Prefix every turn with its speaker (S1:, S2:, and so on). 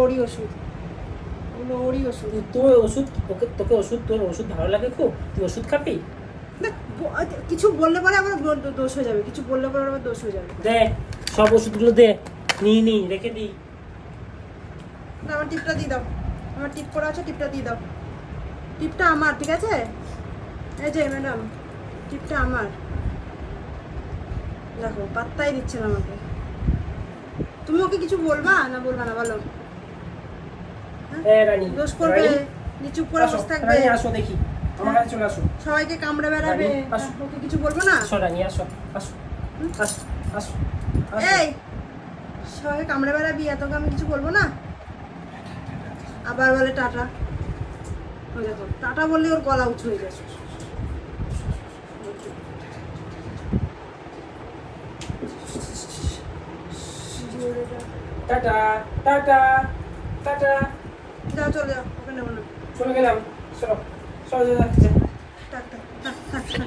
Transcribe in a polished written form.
S1: ওরই ওষুধ, ওগুলো ওরই ওষুধ।
S2: তোর ওষুধ, তোকে ওষুধ, তোর ওষুধ ভালো লাগে খুব, তুই ওষুধ খাবি?
S1: দেখ, কিছু বললে পরে আবার দোষ হয়ে যাবে, কিছু বললে পরে আবার দোষ হয়ে যাবে।
S2: দে সব ওষুধগুলো দে, নি রেখে দিই।
S1: না, আমার টিপটা দিয়ে দাও, আমার টিপ করা আছে, টিপটা দিয়ে দাও। টিপটা আমার, ঠিক আছে? এই যে ম্যাডাম, টিপটা আমার। দেখো পাত্তাই দিচ্ছে না আমাকে। তুমি ওকে কিছু বলবা না, বলবা না বলো?
S2: হ্যাঁ রানী,
S1: দোষ করবে,
S2: রানী,
S1: নিচু করে
S2: আসো,
S1: বসে থাকবে,
S2: রানী আসো দেখি, আমার কাছে চলে আসো।
S1: সবাইকে কামড়ে বেড়াবে,
S2: রানী, আসো।
S1: ওকে কিছু বলবো না?
S2: আসো রানী, আসো আসো আসো আসো আসো।
S1: এই সবাইকে কামড়ে বেড়াবি, আর তোকে আমি কিছু বলবো না? আবার বলে টাটা। ওই দেখো, টাটা বললে ওর গলা উঁচু হয়ে গেছে।
S2: Tata tata tata.
S1: যাও, চলে যাও, ওকে নেবো না।
S2: চলে গেলাম, চলো চলো যাচ্ছে।
S1: Tata, tata, tata.